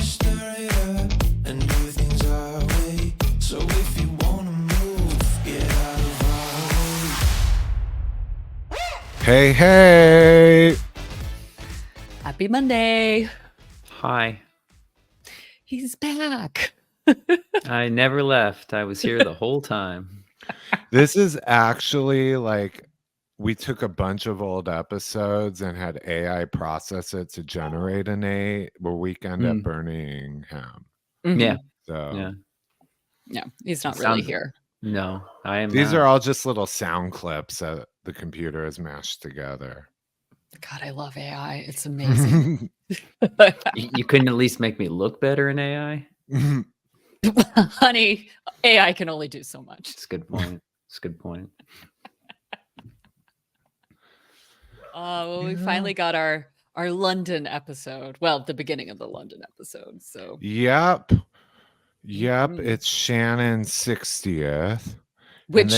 stir it up and do things our way. So if you wanna move, get out of our way. Hey, hey. Happy Monday. Hi. He's back. I never left. I was here the whole time. This is actually like we took a bunch of old episodes and had AI process it to generate an A where we end up burning him. Mhm. Yeah. So Yeah. No, he's not really here. No, I am these not. are all just little sound clips that the computer has mashed together. God, I love AI. It's amazing. You couldn't at least make me look better in AI? Honey, AI can only do so much. It's a good point. It's a good point. Well, we finally got our London episode. Well, the beginning of the London episode. So Yep. It's Shannon's 60th. which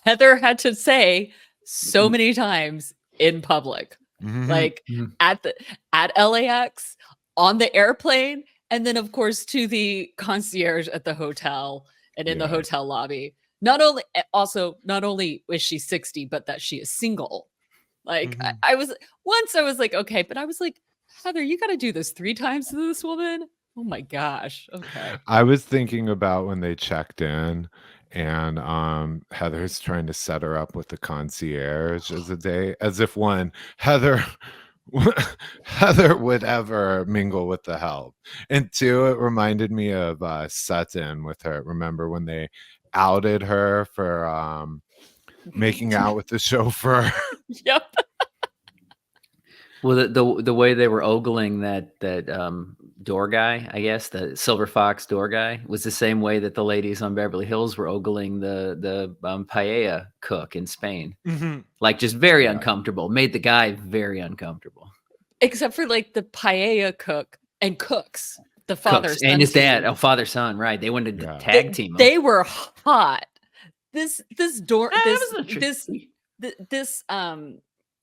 Heather had to say so many times in public. Like at LAX, on the airplane, and then of course to the concierge at the hotel and in the hotel lobby. Not only is she 60, but that she is single. Like I was like, okay, but I was like, Heather, you got to do this 3 times to this woman. Oh my gosh. Okay. I was thinking about when they checked in and Heather's trying to set her up with the concierge as if one, Heather would ever mingle with the help. And 2, it reminded me of Sutton with her. Remember when they outed her for making out with the chauffeur? Yep. Well, the way they were ogling that door guy, I guess, the Silver Fox door guy, was the same way that the ladies on Beverly Hills were ogling the paella cook in Spain. Like just very uncomfortable. Made the guy very uncomfortable. Except for like the paella cook and cooks, the father Cooks, and his dad, father son, right? They wanted to tag team him. They were hot. This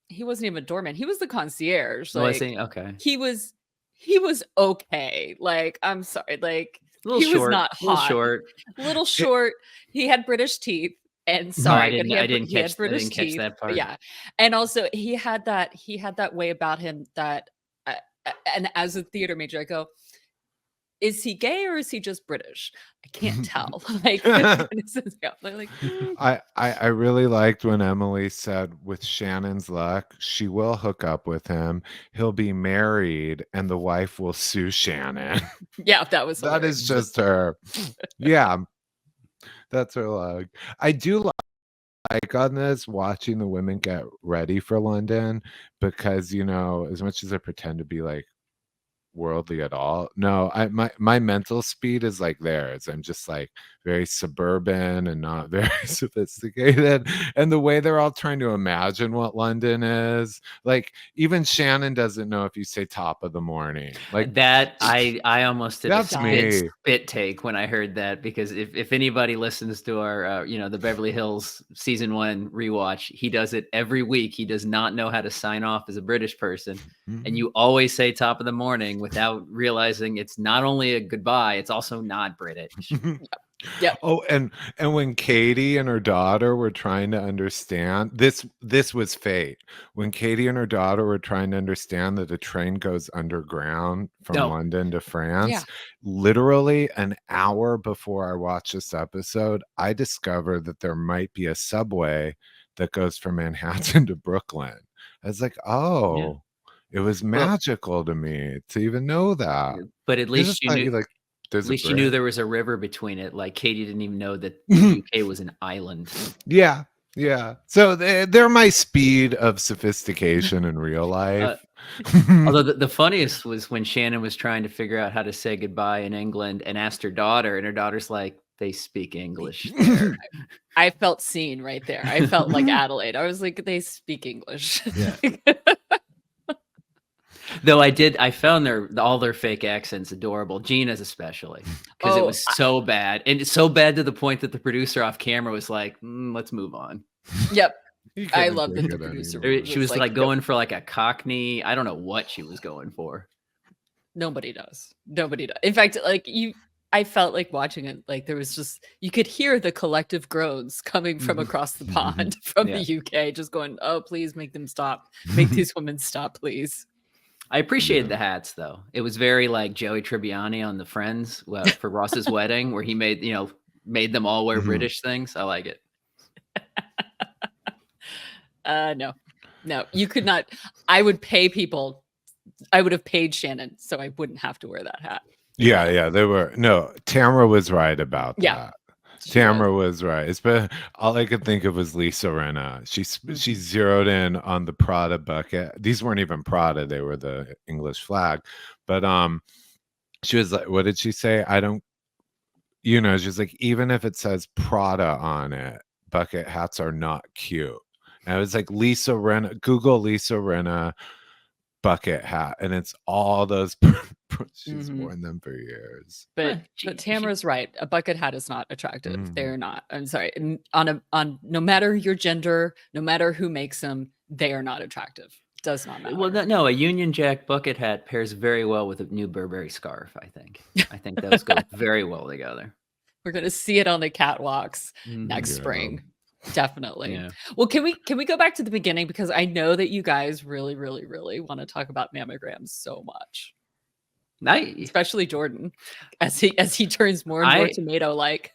he wasn't even a doorman. He was the concierge. Like, was he? Okay. He was okay. Like, I'm sorry. Like, was not hot. Little short. He had British teeth. And sorry, but I didn't catch that part. Yeah. And also he had that way about him that and as a theater major, I go, is he gay or is he just British? I can't tell. Like, I really liked when Emily said, with Shannon's luck, she will hook up with him. He'll be married and the wife will sue Shannon. Yeah, that that is just her. Yeah, that's her luck. I do like on this watching the women get ready for London because, as much as I pretend to be like worldly at all, no, my mental speed is like theirs. I'm just like very suburban and not very sophisticated, and the way they're all trying to imagine what London is, like even Shannon doesn't know if you say top of the morning, like that. I almost did that's a spit take when I heard that, because if anybody listens to our the Beverly Hills season 1 rewatch, he does it every week. He does not know how to sign off as a British person, and you always say top of the morning without realizing it's not only a goodbye, it's also not British. Yeah. Oh, and when Katie and her daughter were trying to understand this was fate. When Katie and her daughter were trying to understand that a train goes underground from London to France, literally an hour before I watched this episode, I discovered that there might be a subway that goes from Manhattan to Brooklyn. I was like, oh. It was magical to me to even know that. But at least you knew, you knew there was a river between it. Like Katie didn't even know that the UK was an island. Yeah. So they're my speed of sophistication in real life. Although the funniest was when Shannon was trying to figure out how to say goodbye in England and asked her daughter, and her daughter's like, they speak English there. I felt seen right there. I felt like Adelaide. I was like, they speak English. Yeah. Though I found all their fake accents adorable. Gina's especially, because it was so bad, and it's so bad to the point that the producer off camera was like, "Let's move on." Yep, I love that the producer. She was like going for like a Cockney. I don't know what she was going for. Nobody does. Nobody does. In fact, like I felt like watching it, like there was just, you could hear the collective groans coming from across the pond from Yeah. the UK, just going, oh, please make them stop. Make these women stop, please. I appreciated the hats though. It was very like Joey Tribbiani on the Friends for Ross's wedding, where he made them all wear British things. I like it. No, you could not. I would pay people. I would have paid Shannon so I wouldn't have to wear that hat. Yeah, they were. No, Tamra was right about Yeah. that. Tamra was right. It's been, all I could think of was Lisa Rinna. She zeroed in on the Prada bucket. These weren't even Prada; they were the English flag. But she was like, "What did she say? I don't." She's like, even if it says Prada on it, bucket hats are not cute. And I was like, Lisa Rinna. Google Lisa Rinna bucket hat, and it's all those. She's worn them for years. But Tamara's right. A bucket hat is not attractive. They're not. I'm sorry. On no matter your gender, no matter who makes them, they are not attractive. Does not matter. Well, no, a Union Jack bucket hat pairs very well with a new Burberry scarf. I think those go very well together. We're gonna see it on the catwalks next spring. Definitely. Yeah. Well, can we go back to the beginning, because I know that you guys really, really, really want to talk about mammograms so much. Nice. Especially Jordan, as he turns more and more tomato-like.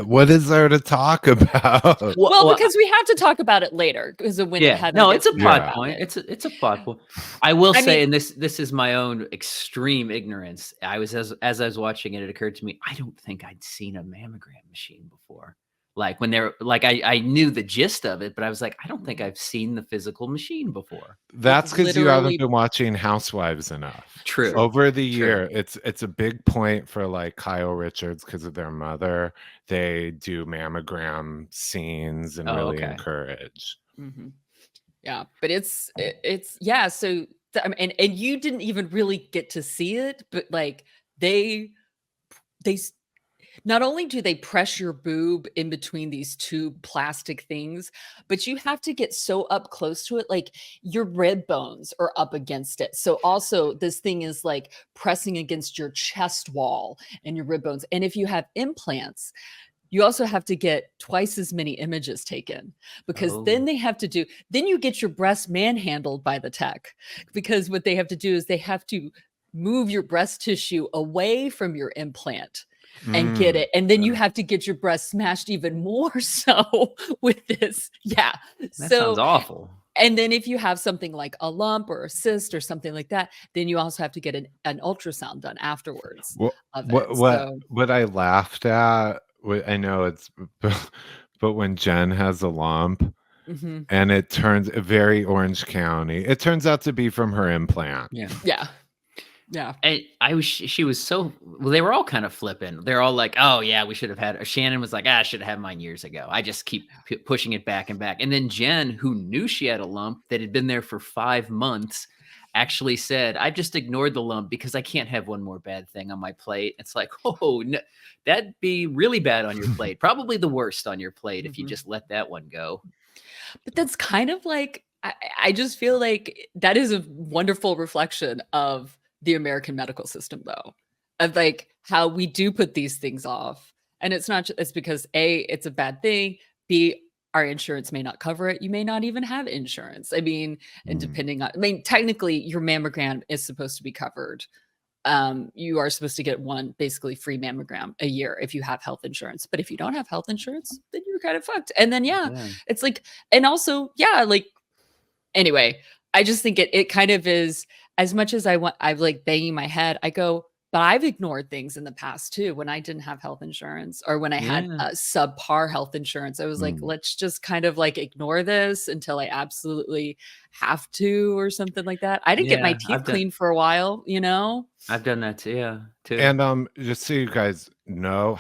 What is there to talk about? Well, because we have to talk about it later. Because when it's a plot point. It's a plot point. I will say, and this is my own extreme ignorance. As I was watching it, it occurred to me, I don't think I'd seen a mammogram machine before. Like when they're like, I knew the gist of it, but I was like, I don't think I've seen the physical machine before. That's because you haven't been watching Housewives enough. True. Over the year, it's a big point for like Kyle Richards because of their mother. They do mammogram scenes and really encourage. Yeah, but it's yeah. So and you didn't even really get to see it, but like they not only do they press your boob in between these two plastic things, but you have to get so up close to it, like your rib bones are up against it. So also this thing is like pressing against your chest wall and your rib bones. And if you have implants, you also have to get twice as many images taken, because then you get your breast manhandled by the tech, because what they have to do is they have to move your breast tissue away from your implant and get it. And then you have to get your breast smashed even more so with this. Yeah. That sounds awful. And then if you have something like a lump or a cyst or something like that, then you also have to get an ultrasound done afterwards. What I laughed at, I know it's, but when Jen has a lump and it turns very Orange County, it turns out to be from her implant. Yeah. She was so, well, they were all kind of flipping. They're all like, oh yeah, we should have had, Shannon was like, I should have had mine years ago. I just keep pushing it back and back. And then Jen, who knew she had a lump that had been there for 5 months, actually said, I just ignored the lump because I can't have one more bad thing on my plate. It's like, oh, no, that'd be really bad on your plate. Probably the worst on your plate if you just let that one go. But that's kind of like, I just feel like that is a wonderful reflection of the American medical system, though, of like how we do put these things off. And it's not just, it's because A, it's a bad thing. B, our insurance may not cover it. You may not even have insurance. I mean, and technically your mammogram is supposed to be covered. You are supposed to get one basically free mammogram a year if you have health insurance. But if you don't have health insurance, then you're kind of fucked. And then, it's like, and also, like, anyway, I just think it kind of is, as much as I'm like banging my head, I go, but I've ignored things in the past too, when I didn't have health insurance or when I had subpar health insurance. I was like, let's just kind of like ignore this until I absolutely have to, or something like that. I didn't get my teeth cleaned for a while, I've done that too. And just so you guys know,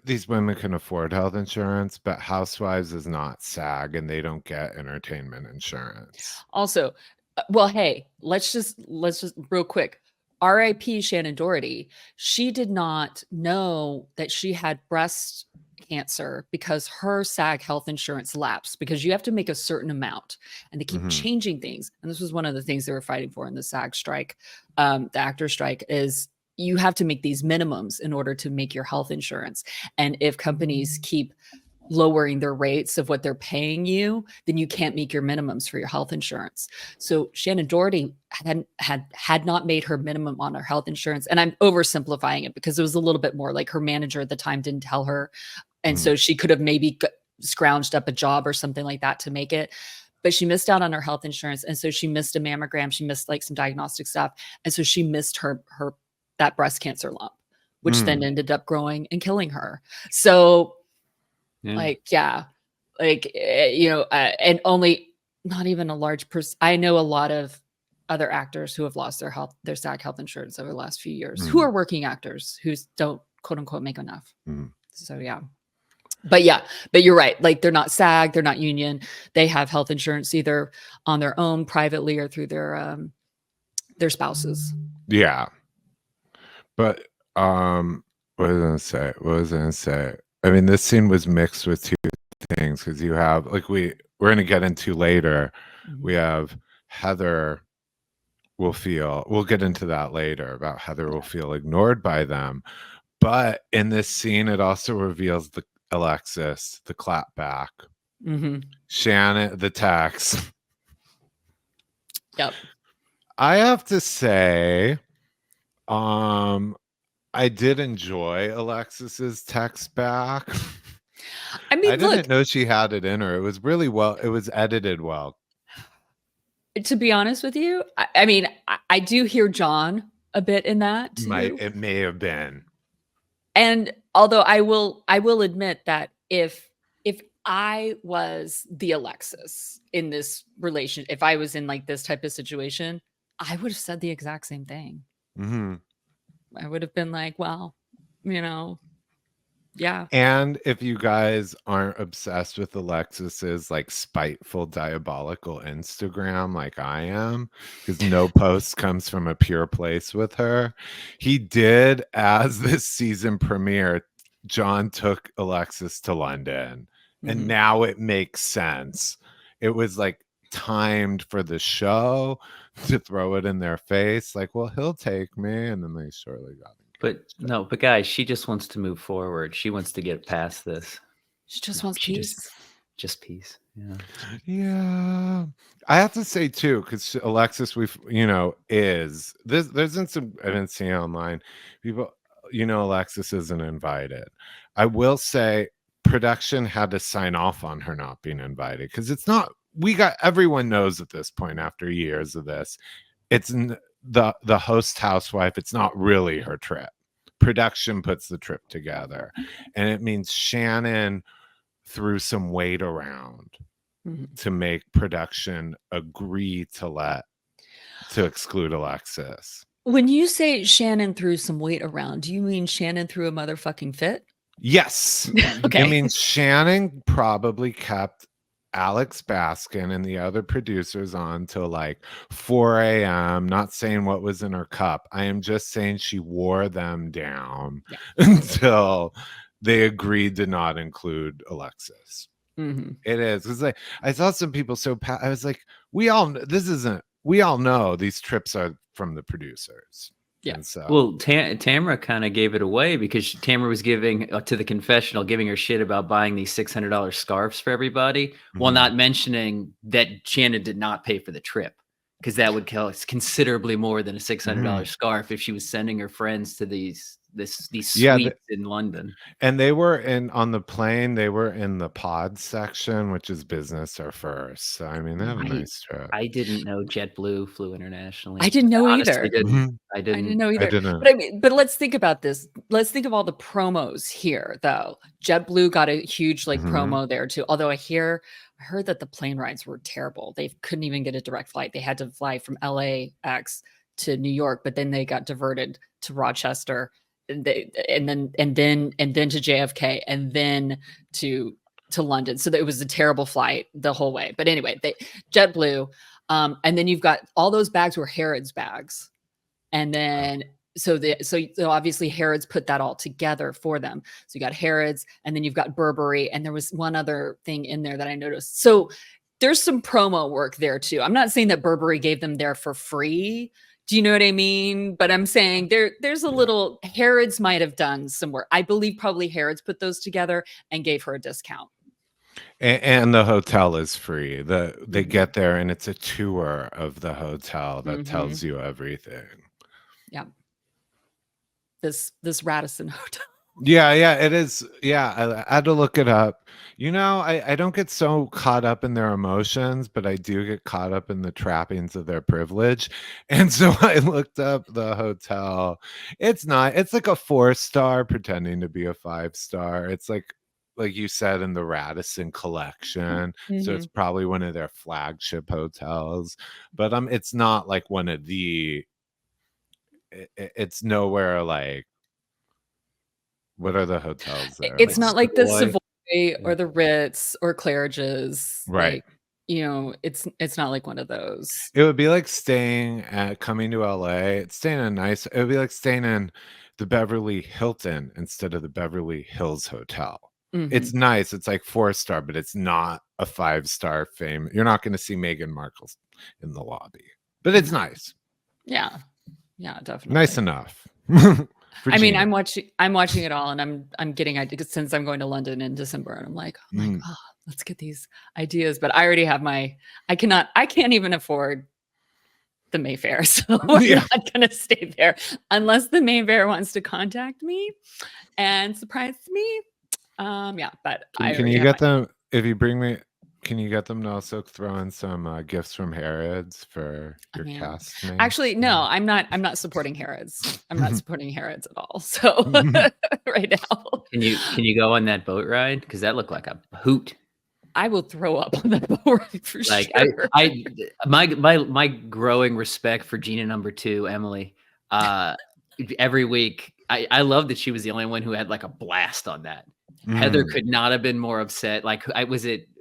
these women can afford health insurance, but Housewives is not SAG and they don't get entertainment insurance. Also, well, hey, let's just real quick. RIP Shannon Doherty. She did not know that she had breast cancer because her SAG health insurance lapsed because you have to make a certain amount and they keep changing things. And this was one of the things they were fighting for in the SAG strike, the actor strike, is you have to make these minimums in order to make your health insurance. And if companies keep lowering their rates of what they're paying you, then you can't meet your minimums for your health insurance. So Shannon Doherty had not made her minimum on her health insurance. And I'm oversimplifying it because it was a little bit more like her manager at the time didn't tell her. And so she could have maybe scrounged up a job or something like that to make it. But she missed out on her health insurance. And so she missed a mammogram. She missed like some diagnostic stuff. And so she missed that breast cancer lump, which then ended up growing and killing her. So and only not even a large person. I know a lot of other actors who have lost their SAG health insurance over the last few years, who are working actors who don't quote unquote make enough. So but you're right. Like they're not SAG, they're not union. They have health insurance either on their own privately or through their spouses. Yeah. But what was I gonna say? I mean, this scene was mixed with two things because you have like we're gonna get into later. We have Heather we'll get into that later about Heather will feel ignored by them. But in this scene, it also reveals Alexis, the clapback, Shannon, the text. Yep. I have to say, I did enjoy Alexis's text back. I mean, I didn't know she had it in her. It was really well. It was edited well. To be honest with you, I mean, I do hear John a bit in that too. It may have been. And although I will admit that if I was the Alexis in this relation, if I was in like this type of situation, I would have said the exact same thing. I would have been like, well, yeah. And if you guys aren't obsessed with Alexis's like spiteful, diabolical Instagram like I am, because no post comes from a pure place with her, he did, as this season premiere, John took Alexis to London. And now it makes sense. It was like timed for the show to throw it in their face. Like, well, he'll take me. And then they shortly got him. But guys, she just wants to move forward. She wants to get past this. She just wants peace. Just peace. Yeah. I have to say too, because Alexis, there's been some, I didn't see online, people, Alexis isn't invited. I will say production had to sign off on her not being invited because it's not, everyone knows at this point after years of this, it's the host housewife, it's not really her trip. Production puts the trip together, and it means Shannon threw some weight around to make production agree to exclude Alexis. When you say Shannon threw some weight around, do you mean Shannon threw a motherfucking fit? Yes. Okay. I mean, Shannon probably kept Alex Baskin and the other producers on till like 4 a.m. Not saying what was in her cup. I am just saying she wore them down until they agreed to not include Alexis. It is because I saw some people I was like, we all know these trips are from the producers. Yeah. Well, Tamra kind of gave it away because Tamra was giving to the confessional, giving her shit about buying these $600 scarves for everybody, while not mentioning that Shannon did not pay for the trip, because that would cost considerably more than a $600 scarf if she was sending her friends to these suites in London. And they were on the plane, they were in the pod section, which is business or first. So I mean, they have a nice trip. I didn't know JetBlue flew internationally. I didn't know either. I didn't know either. But let's think about this. Let's think of all the promos here, though. JetBlue got a huge promo there too. Although I heard that the plane rides were terrible. They couldn't even get a direct flight. They had to fly from LAX to New York, but then they got diverted to Rochester. And then to JFK and then to London. So it was a terrible flight the whole way. But anyway, JetBlue, and then you've got all those bags were Harrods bags, and then so obviously Harrods put that all together for them. So you got Harrods, and then you've got Burberry, and there was one other thing in there that I noticed. So there's some promo work there too. I'm not saying that Burberry gave them there for free. Do you know what I mean? But I'm saying there's a little, Harrods might have done some work. I believe probably Harrods put those together and gave her a discount. And the hotel is free. They get there and it's a tour of the hotel that tells you everything. Yeah. This Radisson hotel. Yeah, it is. Yeah, I had to look it up. You know, I don't get so caught up in their emotions, but I do get caught up in the trappings of their privilege. And so I looked up the hotel. It's like a 4-star pretending to be a 5-star. It's like you said, in the Radisson collection. So it's probably one of their flagship hotels. But it's not like one of it's nowhere like, what are the hotels there? It's not like the Savoy or the Ritz or Claridge's. Right. Like, you know, it's not like one of those. It would be like coming to LA. It would be like staying in the Beverly Hilton instead of the Beverly Hills Hotel. It's nice. It's like 4-star, but it's not a 5-star fame. You're not going to see Meghan Markle in the lobby, but it's nice. Yeah, definitely. Nice enough. I mean, I'm watching it all, and I'm getting ideas since I'm going to London in December, and I'm like, oh, let's get these ideas. But I already have I can't even afford the Mayfair, so I'm not gonna stay there unless the Mayfair wants to contact me and surprise me. But can you get them if you bring me? Can you get them to also throw in some gifts from Harrods for your cast? Actually, no, I'm not supporting Harrods. I'm not supporting Harrods at all. So right now, can you go on that boat ride? Because that looked like a hoot. I will throw up on that boat ride for sure. My growing respect for Gina number 2, Emily. Every week, I love that she was the only one who had like a blast on that. Heather could not have been more upset. Like,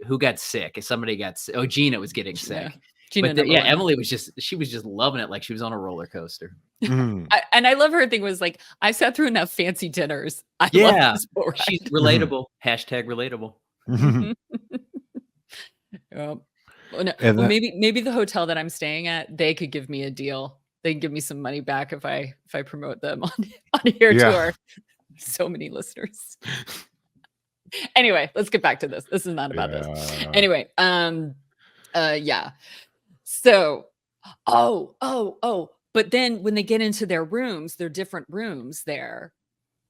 who got sick? If somebody got sick. Oh, Gina was getting sick. Gina, Emily was just loving it, like she was on a roller coaster. And I love her thing was like, I sat through enough fancy dinners. Love this boat ride. She's relatable. Hashtag relatable. Maybe the hotel that I'm staying at, they could give me a deal. They can give me some money back if I promote them on here tour. So many listeners. Anyway, let's get back to this. This is not about this. Anyway, So, but then when they get into their rooms, their different rooms there,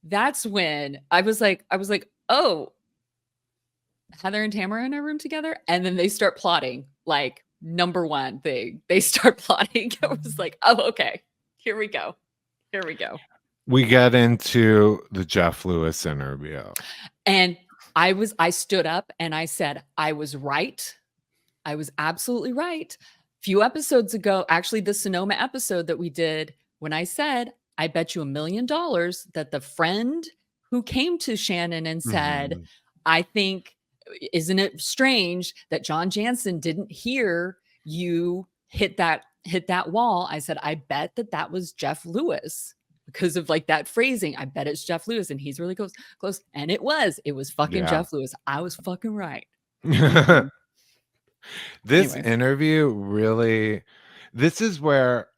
that's when I was like, oh, Heather and Tamara are in a room together. And then they start plotting, like, number one thing. They start plotting. I was like, oh, okay, here we go. We get into the Jeff Lewis interview. And I stood up and I said, I was right. I was absolutely right. A few episodes ago, actually the Sonoma episode that we did, when I said, I bet you $1 million that the friend who came to Shannon and said, I think, isn't it strange that John Janssen didn't hear you hit that wall? I said, I bet that was Jeff Lewis. Because of like that phrasing, I bet it's Jeff Lewis, and he's really close. And it was fucking Jeff Lewis. I was fucking right. This interview really, this is where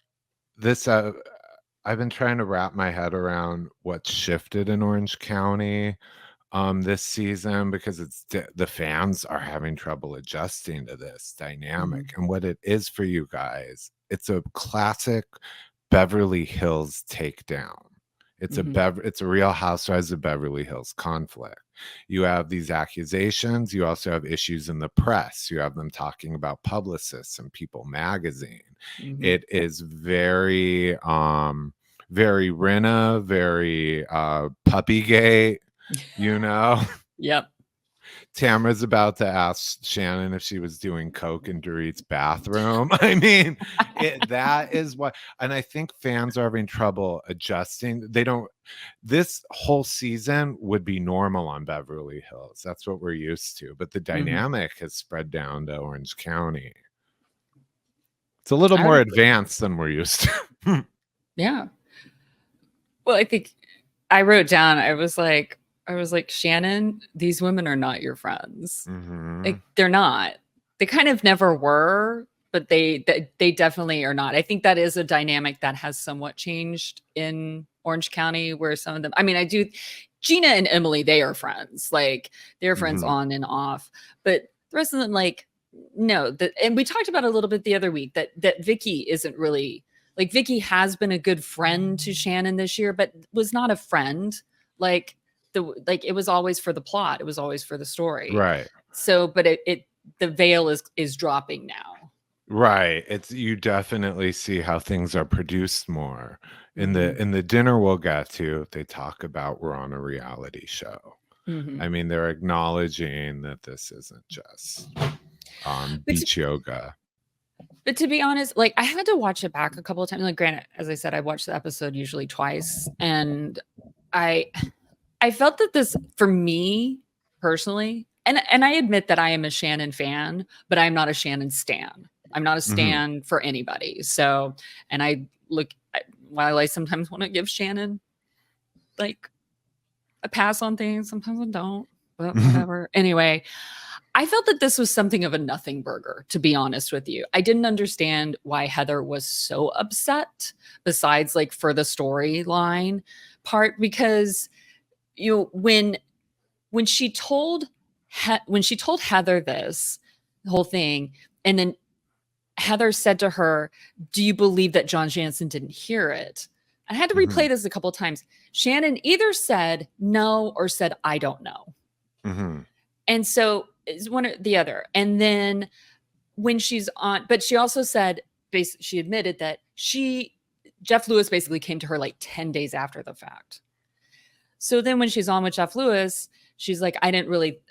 I've been trying to wrap my head around what shifted in Orange County this season, because the fans are having trouble adjusting to this dynamic. And what it is for you guys, it's a classic Beverly Hills takedown. It's a Real Housewives of Beverly Hills conflict. You have these accusations. You also have issues in the press. You have them talking about publicists and People magazine. It is very very Rinna, very Puppygate, you know. Yep. Tamra's about to ask Shannon if she was doing coke in Dorit's bathroom. I mean, that is what, and I think fans are having trouble adjusting. This whole season would be normal on Beverly Hills. That's what we're used to. But the dynamic has spread down to Orange County. It's a little more advanced than we're used to. Yeah. Well, I think I wrote down, I was like, Shannon, these women are not your friends. Mhm. Like, they're not. They kind of never were, but they definitely are not. I think that is a dynamic that has somewhat changed in Orange County, where some of them, I mean, I do, Gina and Emily, they are friends. Like, they're friends Mhm. on and off. But the rest of them, like, no. And we talked about it a little bit the other week that Vicky isn't really, like, Vicky has been a good friend to Shannon this year, but was not a friend. Like, it was always for the plot. It was always for the story. Right. So, but the veil is dropping now. Right. It's, you definitely see how things are produced more. In Mhm. the dinner we'll get to, they talk about we're on a reality show. Mhm. I mean, they're acknowledging that this isn't just beach yoga. But to be honest, like, I had to watch it back a couple of times. Like, granted, as I said, I watched the episode usually twice, and I felt that this, for me personally, and I admit that I am a Shannon fan, but I'm not a Shannon stan. I'm not a Mhm. stan for anybody. So, and while I sometimes want to give Shannon like a pass on things, sometimes I don't, but whatever. Anyway, I felt that this was something of a nothing burger, to be honest with you. I didn't understand why Heather was so upset, besides like for the storyline part, because when she told Heather this whole thing, and then Heather said to her, "Do you believe that John Janssen didn't hear it?" I had to Mhm. replay this a couple of times. Shannon either said no or said, "I don't know." Mhm. And so it's one or the other. And then when she's on, but she also said, she admitted that Jeff Lewis basically came to her like 10 days after the fact. So then when she's on with Jeff Lewis, she's like, I didn't really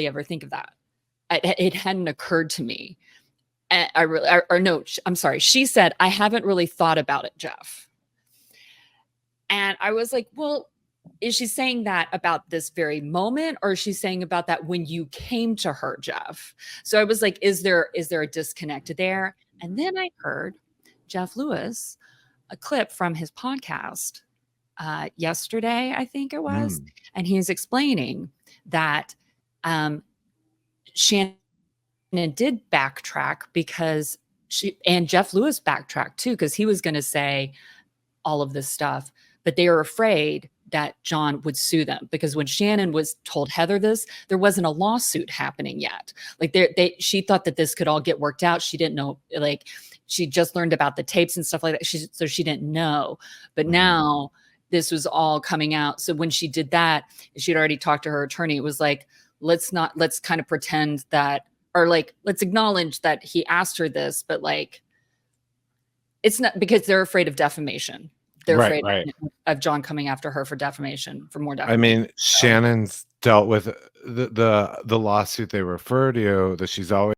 ever think of that. It hadn't occurred to me. I'm sorry. She said, I haven't really thought about it, Jeff. And I was like, well, is she saying that about this very moment, or is she saying about that when you came to her, Jeff? So I was like, is there a disconnect there? And then I heard Jeff Lewis, a clip from his podcast yesterday, I think it was, and he's explaining that Shannon did backtrack because and Jeff Lewis backtracked too, because he was going to say all of this stuff, but they were afraid that John would sue them, because when Shannon told Heather this, there wasn't a lawsuit happening yet. Like, she thought that this could all get worked out. She didn't know, like, she just learned about the tapes and stuff like that. So she didn't know, but now this was all coming out. So when she did that, she'd already talked to her attorney. It was like, let's kind of pretend that, or like, let's acknowledge that he asked her this, but like, it's not, because they're afraid of defamation. They're afraid of John coming after her for defamation, for more defamation. I mean, Shannon's dealt with the lawsuit they refer to, that she's always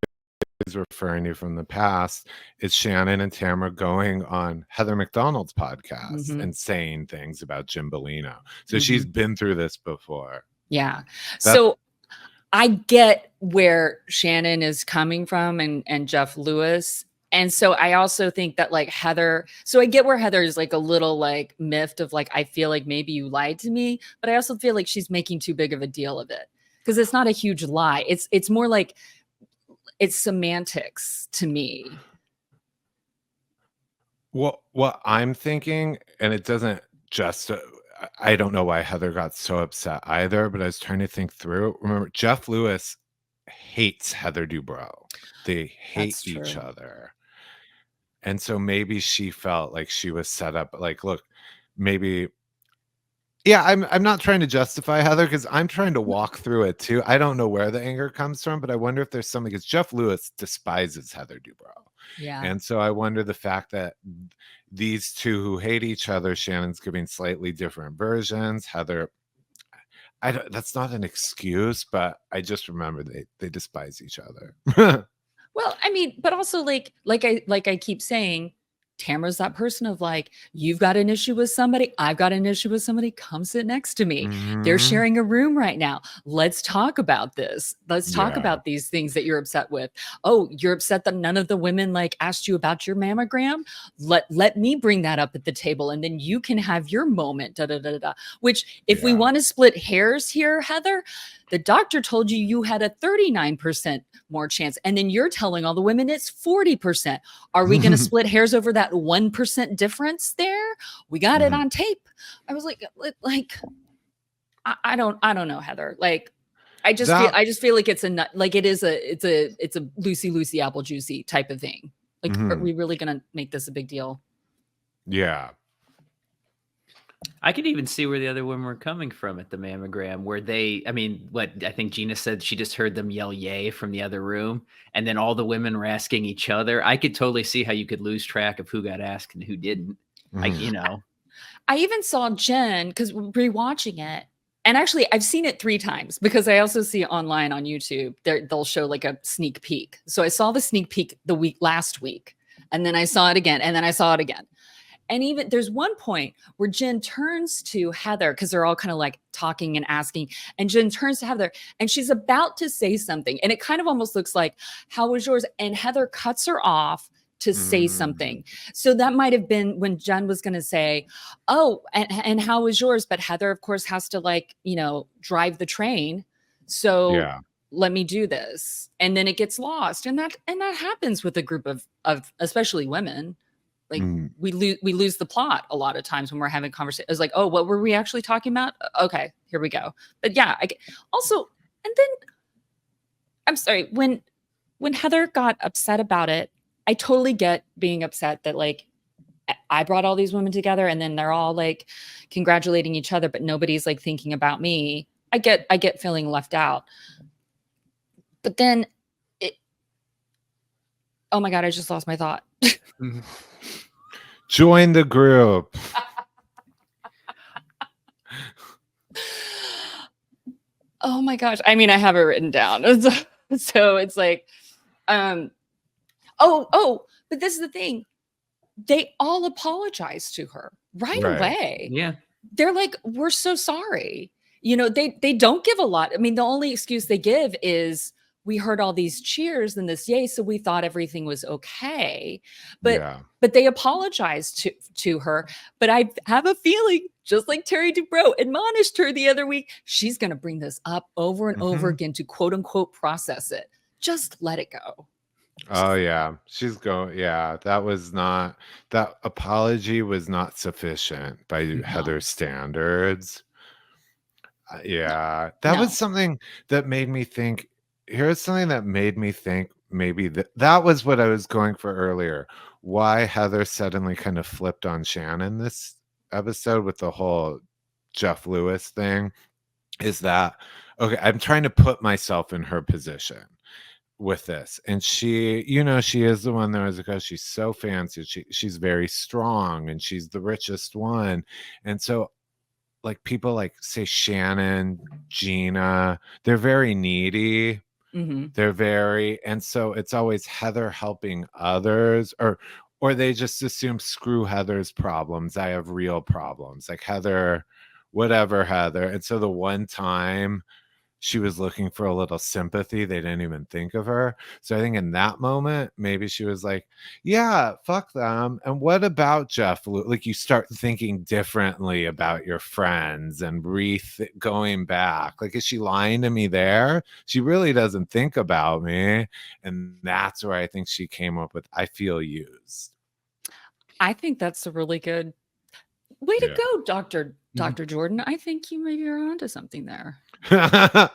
referring to from the past. It's Shannon and Tamra going on Heather McDonald's podcast and saying things about Jim Bellino. So she's been through this before. Yeah. So I get where Shannon is coming from, and Jeff Lewis. And so I also think that, like, Heather, so I get where Heather is like a little like miffed of like, I feel like maybe you lied to me, but I also feel like she's making too big of a deal of it, because it's not a huge lie. It's more like, it's semantics to me. Well, what I'm thinking, and it doesn't just, I don't know why Heather got so upset either, but I was trying to think through. Remember, Jeff Lewis hates Heather Dubrow. They hate each other. And so maybe she felt like she was set up, like, look, maybe, yeah, I'm not trying to justify Heather, because I'm trying to walk through it too. I don't know where the anger comes from, but I wonder if there's something, because Jeff Lewis despises Heather Dubrow. Yeah. And so I wonder the fact that these two who hate each other, Shannon's giving slightly different versions. Heather, that's not an excuse, but I just remember they despise each other. Well, I mean, but also like I keep saying, Tamra's that person of like, you've got an issue with somebody, I've got an issue with somebody, come sit next to me. They're sharing a room right now. Let's talk about this. Let's talk about these things that you're upset with. Oh, you're upset that none of the women like asked you about your mammogram? Let me bring that up at the table, and then you can have your moment. Which, if we want to split hairs here, Heather, the doctor told you had a 39% more chance, and then you're telling all the women it's 40%. Are we going to split hairs over that 1% difference there? We got it on tape. I was like I don't know, Heather. Like, I just feel like it's a Lucy apple juicy type of thing. Like, are we really going to make this a big deal? Yeah. I could even see where the other women were coming from at the mammogram, where I think Gina said she just heard them yell yay from the other room, and then all the women were asking each other. I could totally see how you could lose track of who got asked and who didn't. Like, I even saw Jen, because rewatching it, and actually I've seen it 3 times because I also see it online on YouTube. They'll show like a sneak peek. So I saw the sneak peek last week, and then I saw it again, and then I saw it again. And even there's one point where Jen turns to Heather, because they're all kind of like talking and asking. And Jen turns to Heather and she's about to say something. And it kind of almost looks like, how was yours? And Heather cuts her off to say something. So that might have been when Jen was going to say, oh, and how was yours? But Heather, of course, has to drive the train. So let me do this. And then it gets lost. And that happens with a group of especially women. Like we lose the plot a lot of times when we're having conversations. It's like, oh, what were we actually talking about? Okay, here we go. But yeah, also, and then I'm sorry, when Heather got upset about it, I totally get being upset that like I brought all these women together and then they're all like congratulating each other, but nobody's like thinking about me. I get feeling left out. But then oh my God, I just lost my thought. Join the group. Oh my gosh. I mean, I have it written down. So it's like, but this is the thing. They all apologize to her right away. Yeah. They're like, we're so sorry. They don't give a lot. I mean, the only excuse they give is, we heard all these cheers and this yay, so we thought everything was okay. But they apologized to her. But I have a feeling, just like Terry Dubrow admonished her the other week, she's going to bring this up over and over again to quote unquote process it. Just let it go. Oh yeah, she's going. Yeah, that apology was not sufficient by Heather's standards. That was something that made me think. Here's something that made me think maybe that was what I was going for earlier. Why Heather suddenly kind of flipped on Shannon this episode with the whole Jeff Lewis thing is that, okay, I'm trying to put myself in her position with this. And she, she is the one that was like, oh, she's so fancy. She's very strong and she's the richest one. And so like people like say Shannon, Gina, they're very needy. They're and so it's always Heather helping others, or they just assume screw Heather's problems. I have real problems. Like Heather, whatever Heather. And so the one time she was looking for a little sympathy, they didn't even think of her. So I think in that moment, maybe she was like, yeah, fuck them. And what about Jeff? Like you start thinking differently about your friends and going back. Like, is she lying to me there? She really doesn't think about me. And that's where I think she came up with, I feel used. I think that's a really good way to go, Dr. Jordan. I think you maybe are onto something there. I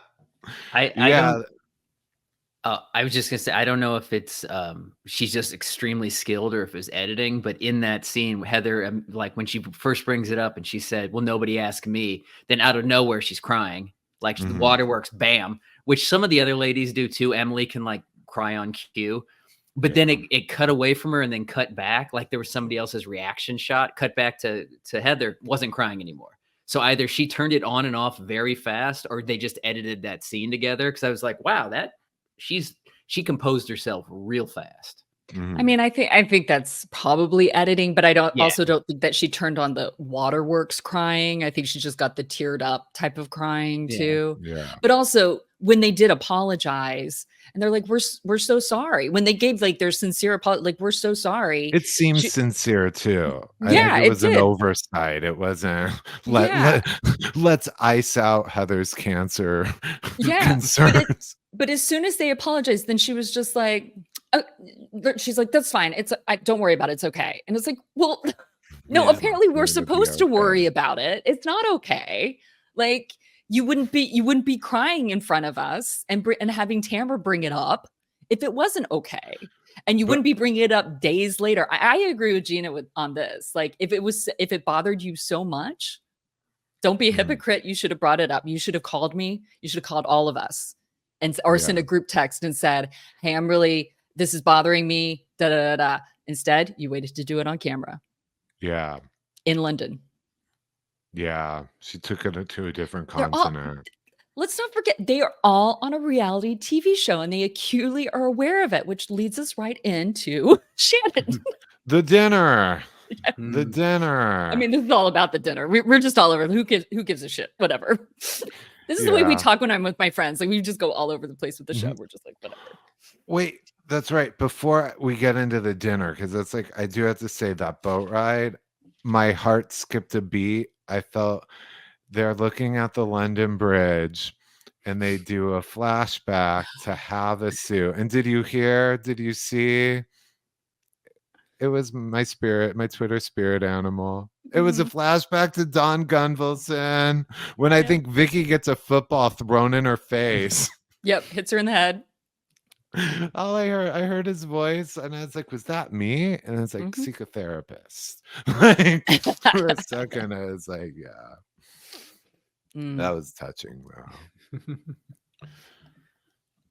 was just gonna say, I don't know if it's she's just extremely skilled or if it was editing, but in that scene, Heather, like when she first brings it up and she said, well, nobody asked me, then out of nowhere she's crying, like the waterworks, bam, which some of the other ladies do too. Emily can like cry on cue, but then it cut away from her and then cut back, like there was somebody else's reaction shot, cut back to Heather, wasn't crying anymore. So either she turned it on and off very fast, or they just edited that scene together. Because I was like, wow, she composed herself real fast. I mean, I think that's probably editing, but I don't Yeah. also don't think that she turned on the waterworks crying. I think she just got the teared up type of crying Yeah. too. Yeah. But also when they did apologize and they're like, we're so sorry. When they gave like their sincere apology, like, we're so sorry. It seems She- sincere too. I Yeah, think it it was an did. oversight. It wasn't Yeah. let's ice out Heather's cancer Yeah, concerns. But as soon as they apologized, then she was just like, she's like, that's fine. Don't worry about it. It's okay. And it's like, well, no, Yeah. apparently we're It's gonna be supposed to worry okay. about it. It's not okay. Like you wouldn't be crying in front of us and having Tamra bring it up if it wasn't okay. And you wouldn't be bringing it up days later. I agree with Gina on this. Like if it bothered you so much, don't be a hypocrite. You should have brought it up. You should have called me. You should have called all of us or send a group text and said, hey, this is bothering me. Da, da, da, da. Instead, you waited to do it on camera. Yeah. In London. Yeah. She took it to a different continent. Let's not forget, they are all on a reality TV show and they acutely are aware of it, which leads us right into Shannon. The dinner. The dinner. I mean, this is all about the dinner. We're just all over. Who gives a shit? Whatever. This is the way we talk when I'm with my friends. Like we just go all over the place with the show. We're just like, whatever. Wait, that's right. Before we get into the dinner, because that's like, I do have to say that boat ride, my heart skipped a beat. I felt they're looking at the London Bridge and they do a flashback to Havasu. And did you see? It was my Twitter spirit animal. It was a flashback to Don Gunvalson when I think Vicky gets a football thrown in her face. Yep, hits her in the head. All I heard his voice, and I was like, "Was that me?" And it's like, "Seek a therapist." Like for a second, I was like, "Yeah, that was touching, though."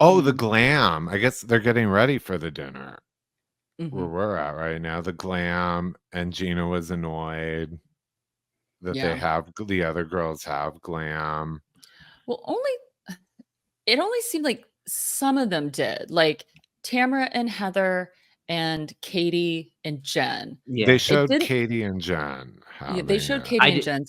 Oh, the Glam. I guess they're getting ready for the dinner. Where we're at right now, the Glam, and Gina was annoyed that the other girls have Glam. Well, it only seemed like some of them did, like Tamra and Heather and Katie and Jen. Yeah. They showed Katie and Jen. They showed Katie and Jen.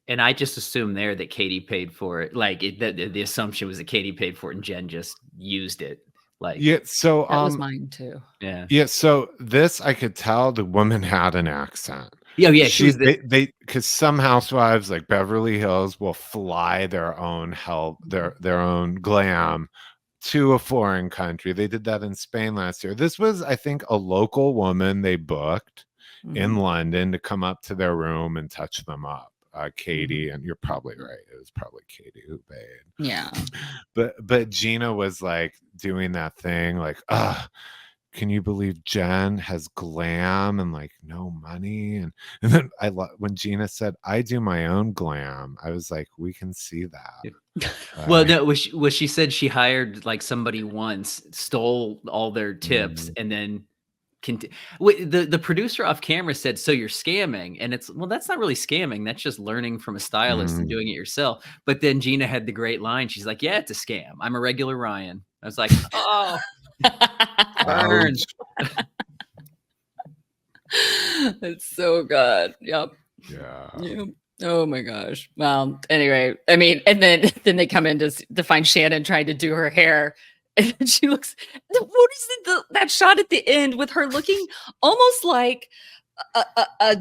And I just assumed there that Katie paid for it. Like the assumption was that Katie paid for it and Jen just used it. Like so that was mine too. Yeah. So this I could tell the woman had an accent. Yeah. Because some housewives like Beverly Hills will fly their own their own Glam to a foreign country. They did that in Spain last year. This was, I think, a local woman they booked in London to come up to their room and touch them up. Katie, and you're probably right. It was probably Katie who paid. Yeah. But Gina was like doing that thing like, can you believe Jen has Glam and like no money? And then when Gina said, I do my own Glam, I was like, we can see that. Well, no, she said she hired like somebody once, stole all their tips, and then the producer off camera said, so you're scamming. And it's, well, that's not really scamming. That's just learning from a stylist and doing it yourself. But then Gina had the great line. She's like, yeah, it's a scam. I'm a regular Ryan. I was like, oh, burn. It's so good. Yep. Yeah. Yep. Oh my gosh. Well, anyway, I mean, and then they come in to find Shannon trying to do her hair. And she looks, what is it, that shot at the end with her looking almost like a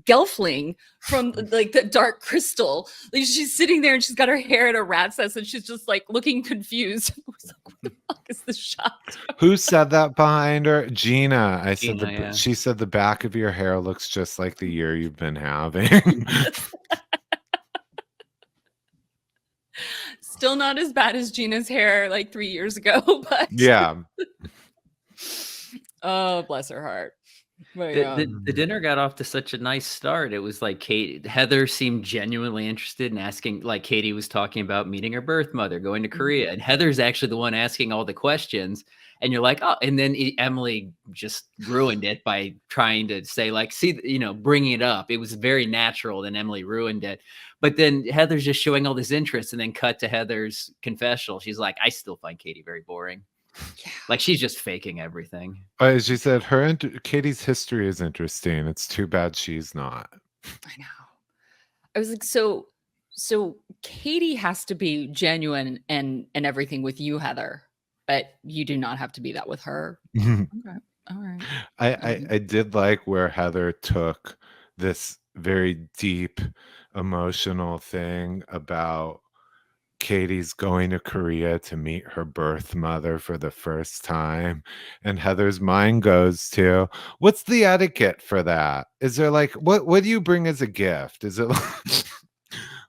gelfling from like the Dark Crystal. Like she's sitting there and she's got her hair in a rat's nest and she's just like looking confused. I was like, what the fuck is this shot? Who said that behind her? Gina. Gina, she said the back of your hair looks just like the year you've been having. Still not as bad as Gina's hair like 3 years ago, but yeah. Oh, bless her heart. But, the dinner got off to such a nice start. It was like Heather seemed genuinely interested in asking, like Katie was talking about meeting her birth mother, going to Korea, and Heather's actually the one asking all the questions. And you're like, oh, and then Emily just ruined it by trying to say like, see, bringing it up. It was very natural. Then Emily ruined it. But then Heather's just showing all this interest and then cut to Heather's confessional. She's like, I still find Katie very boring. Yeah. Like she's just faking everything. But she said Katie's history is interesting. It's too bad she's not. I know. I was like, so Katie has to be genuine and everything with you, Heather, but you do not have to be that with her. Okay. All right. I did like where Heather took this very deep emotional thing about Katie's going to Korea to meet her birth mother for the first time. And Heather's mind goes to, what's the etiquette for that? Is there like, what do you bring as a gift? Is it like,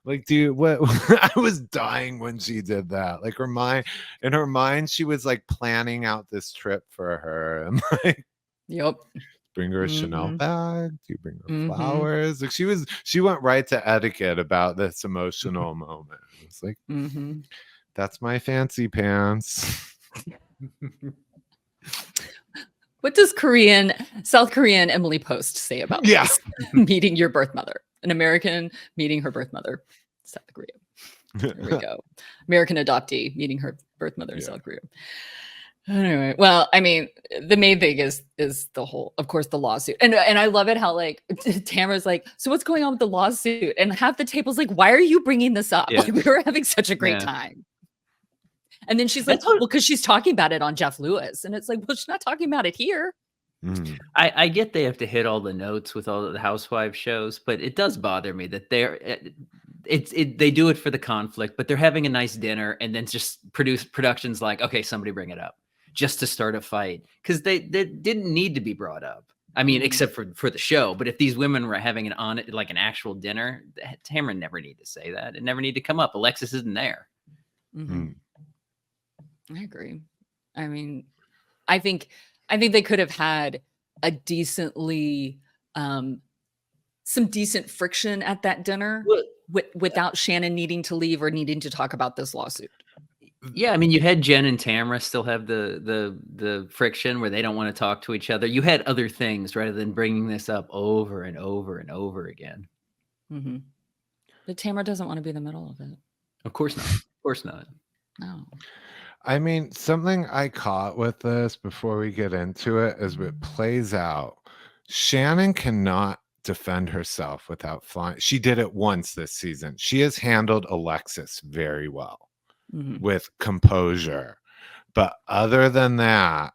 like, do you, what? I was dying when she did that. Like in her mind, she was like planning out this trip for her. And like, Yep. bring her a Chanel Mhm. bag? Do you bring her Mhm. flowers? Like she went right to etiquette about this emotional moment. It's like, Mhm. that's my fancy pants. What does South Korean Emily Post say about Yeah. this? Meeting your birth mother, an American meeting her birth mother, South Korea. There we go. American adoptee meeting her birth mother in Yeah. South Korea. Anyway, well, I mean, the main thing is the whole, of course, the lawsuit, and I love it how like Tamara's like, so what's going on with the lawsuit? And half the table's like, why are you bringing this up? Yeah. Like we were having such a great Yeah. time. And then she's like, That's what- well, because she's talking about it on Jeff Lewis, and it's like, well, she's not talking about it here. Mm. I get they have to hit all the notes with all of the Housewives shows, but it does bother me that they do it for the conflict, but they're having a nice dinner and then just productions like, okay, somebody bring it up just to start a fight because they didn't need to be brought up. I mean, except for the show. But if these women were having like an actual dinner, Tamra never need to say that. It never need to come up. Alexis isn't there. Mhm. I agree. I mean, I think they could have had a decently some decent friction at that dinner without Shannon needing to leave or needing to talk about this lawsuit. Yeah, I mean, you had Jen and Tamra still have the friction where they don't want to talk to each other. You had other things rather than bringing this up over and over and over again. Mm-hmm. But Tamra doesn't want to be in the middle of it. Of course not. Of course not. No. I mean, something I caught with this before we get into it as it plays out. Shannon cannot defend herself without flying. She did it once this season. She has handled Alexis very well with composure. But other than that,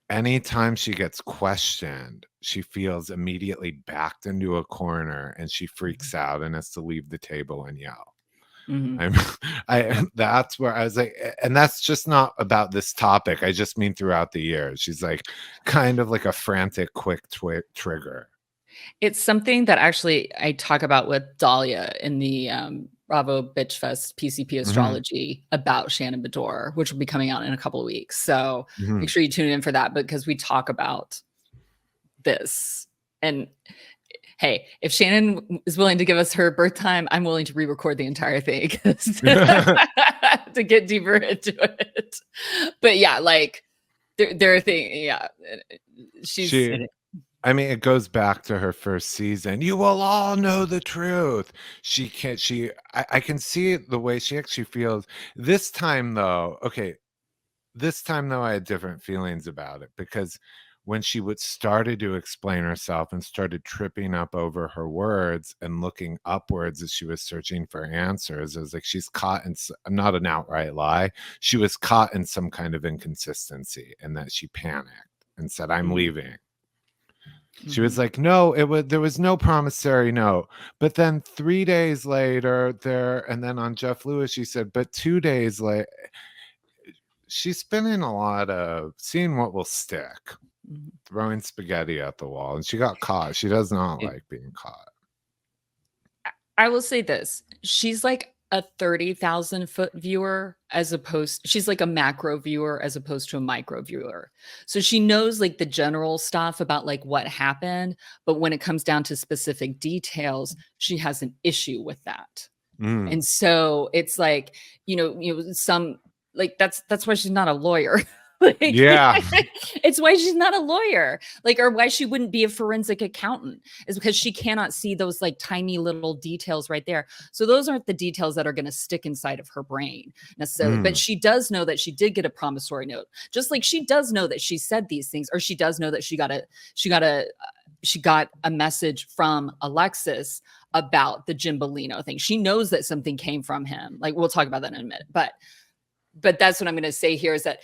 anytime she gets questioned, she feels immediately backed into a corner and she freaks out and has to leave the table and yell. That's where I was like, and that's just not about this topic. I just mean throughout the years. She's like kind of like a frantic, quick trigger. It's something that actually I talk about with Dahlia in the Bravo Bitch Fest PCP astrology about Shannon Beador, which will be coming out in a couple of weeks. So make sure you tune in for that because we talk about this. And hey, if Shannon is willing to give us her birth time, I'm willing to re-record the entire thing to get deeper into it. But yeah, like there are things. Yeah, I mean, it goes back to her first season. You will all know the truth. I can see the way she actually feels. This time, though, I had different feelings about it because when she started to explain herself and started tripping up over her words and looking upwards as she was searching for answers, it was like she's caught in not an outright lie. She was caught in some kind of inconsistency and that she panicked and said, I'm leaving. She was like, no, there was no promissory note. But then 3 days later and then on Jeff Lewis, she said, but 2 days later, she's spinning a lot of seeing what will stick, throwing spaghetti at the wall. And she got caught. She does not like being caught. I will say this. She's like a 30,000 foot viewer she's like a macro viewer as opposed to a micro viewer. So she knows like the general stuff about like what happened, but when it comes down to specific details, she has an issue with that. And so it's like, some like that's why she's not a lawyer. Like, Yeah. it's why she's not a lawyer, like, or why she wouldn't be a forensic accountant, is because she cannot see those like tiny little details right there. So those aren't the details that are going to stick inside of her brain necessarily. But she does know that she did get a promissory note, just like she does know that she said these things, or she does know that she got a message from Alexis about the Jim Bellino thing. She knows that something came from him. Like, we'll talk about that in a minute, but that's what I'm going to say here is that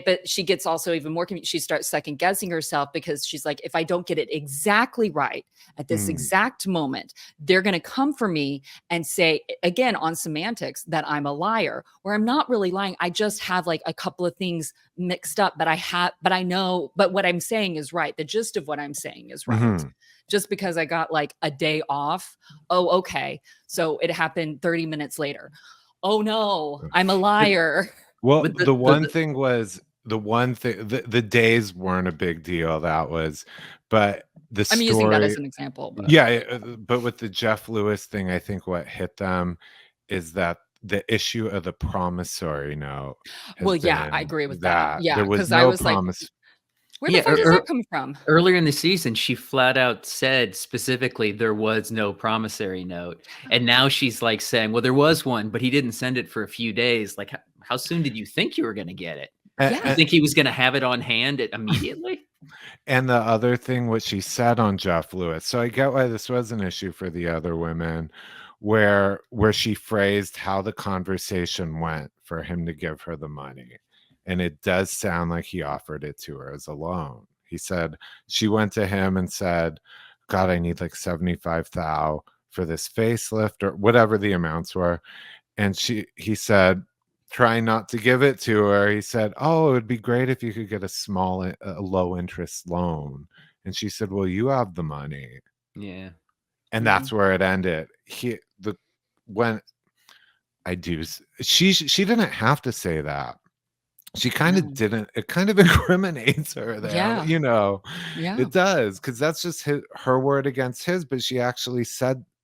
but she gets also even more, she starts second guessing herself, because she's like, if I don't get it exactly right at this exact moment, they're going to come for me and say, again, on semantics, that I'm a liar, where I'm not really lying. I just have like a couple of things mixed up, but what I'm saying is right. The gist of what I'm saying is right. Just because I got like a day off. Oh, okay. So it happened 30 minutes later. Oh no, I'm a liar. Well, the one thing, the days weren't a big deal. But the story. I'm using that as an example. But. Yeah, but with the Jeff Lewis thing, I think what hit them is that the issue of the promissory note. Well, yeah, I agree with that. Yeah, there was because no I was promise. like, where the fuck does that come from? Earlier in the season, she flat out said specifically there was no promissory note. And now she's like saying, well, there was one, but he didn't send it for a few days. Like, how soon did you think you were going to get it? You think he was going to have it on hand immediately? And the other thing, what she said on Jeff Lewis. So I get why this was an issue for the other women, where she phrased how the conversation went for him to give her the money. And it does sound like he offered it to her as a loan. He said she went to him and said, God, I need like 75,000 for this facelift, or whatever the amounts were. And he said, trying not to give it to her, he said, oh, it would be great if you could get a low interest loan. And she said, well, you have the money. Yeah. And that's where it ended. She didn't have to say that. She kind of didn't. It kind of incriminates her there. Yeah. Yeah. It does, because that's just her word against his, but she actually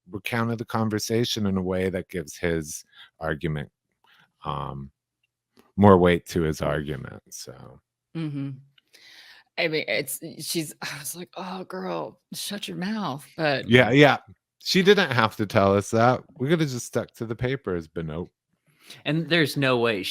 recounted the conversation in a way that gives his argument more weight to his argument. So I mean, I was like, oh girl, shut your mouth. But yeah. She didn't have to tell us that. We could have just stuck to the papers, but nope. And there's no way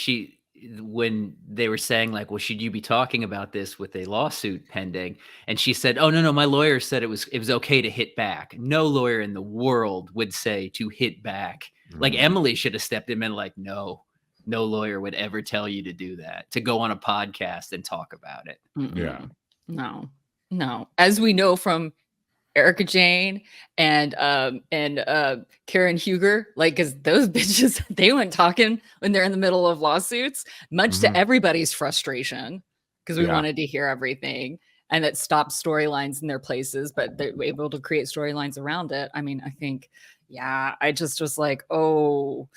when they were saying like, well, should you be talking about this with a lawsuit pending? And she said, oh, no, my lawyer said it was okay to hit back. No lawyer in the world would say to hit back. Like Emily should have stepped in and like, no lawyer would ever tell you to do that, to go on a podcast and talk about it. Yeah. No. As we know from Erica Jane and Karen Huger, like, because those bitches, they went talking when they're in the middle of lawsuits, much to everybody's frustration, because we wanted to hear everything, and it stopped storylines in their places, but they were able to create storylines around it. I mean, I think, I just was like, oh,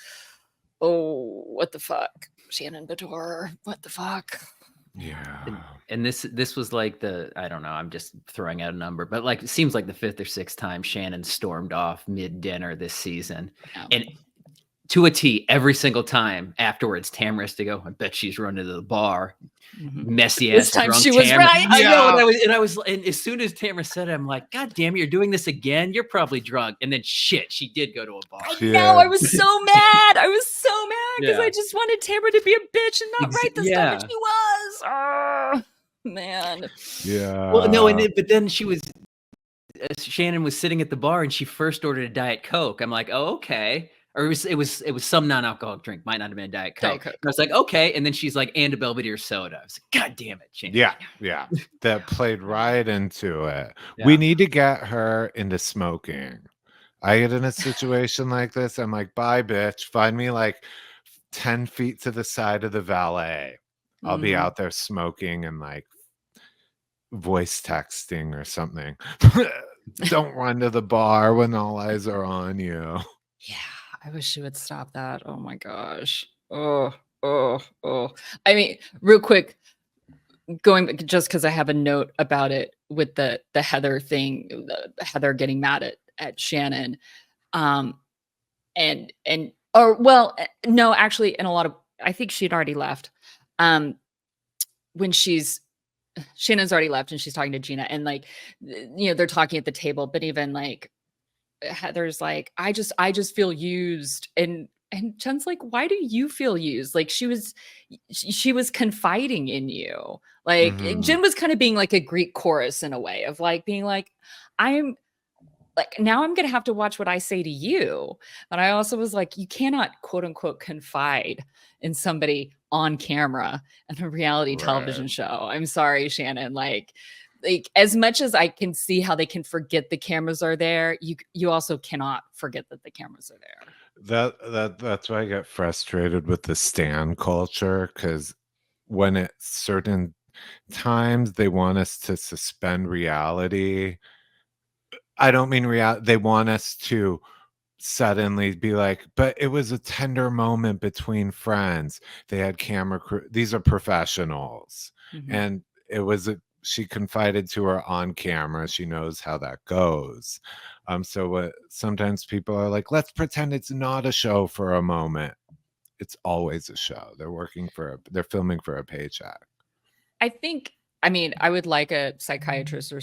what the fuck, Shannon Beador, what the fuck. Yeah. And this was like I don't know, I'm just throwing out a number, but like, it seems like the 5th or 6th time Shannon stormed off mid-dinner this season. And to a T, every single time afterwards, Tamra has to go, I bet she's running to the bar. Messy ass. This time drunk she was Tamra. right. I know. And as soon as Tamra said it, I'm like, God damn it, you're doing this again. You're probably drunk. And then she did go to a bar. No, I was so mad. Because I just wanted Tamra to be a bitch and not write the stuff that she was. Oh, man. Yeah. Well, no, but then Shannon was sitting at the bar and she first ordered a Diet Coke. I'm like, oh, okay. Or it was some non-alcoholic drink. Might not have been a Diet Coke. I was like, okay. And then she's like, and a Belvedere soda. I was like, God damn it, Shannon. Yeah. That played right into it. Yeah. We need to get her into smoking. I get in a situation like this, I'm like, bye, bitch. Find me like 10 feet to the side of the valet. I'll be out there smoking and like voice texting or something. Don't run to the bar when all eyes are on you. Yeah, I wish she would stop that. Oh my gosh. Oh. I mean, real quick, going back, just because I have a note about it with the Heather thing, Heather getting mad at Shannon. No, actually, in a lot of, I think she'd already left. when Shannon's already left and she's talking to Gina, and like, they're talking at the table, but even like Heather's like, I just feel used. And Jen's like, why do you feel used? Like she was confiding in you. Like Jen was kind of being like a Greek chorus in a way of like being like, I'm like, now I'm going to have to watch what I say to you. But I also was like, you cannot quote unquote confide in somebody on camera in a reality television show. I'm sorry, Shannon. Like as much as I can see how they can forget the cameras are there, you also cannot forget that the cameras are there. That's why I get frustrated with the stan culture, because when at certain times they want us to suspend reality, I don't mean reality, they want us to suddenly be like, but it was a tender moment between friends. They had camera crew. These are professionals. And it was she confided to her on camera. She knows how that goes. So sometimes people are like, let's pretend it's not a show for a moment. It's always a show. They're filming for a paycheck. I would like a psychiatrist or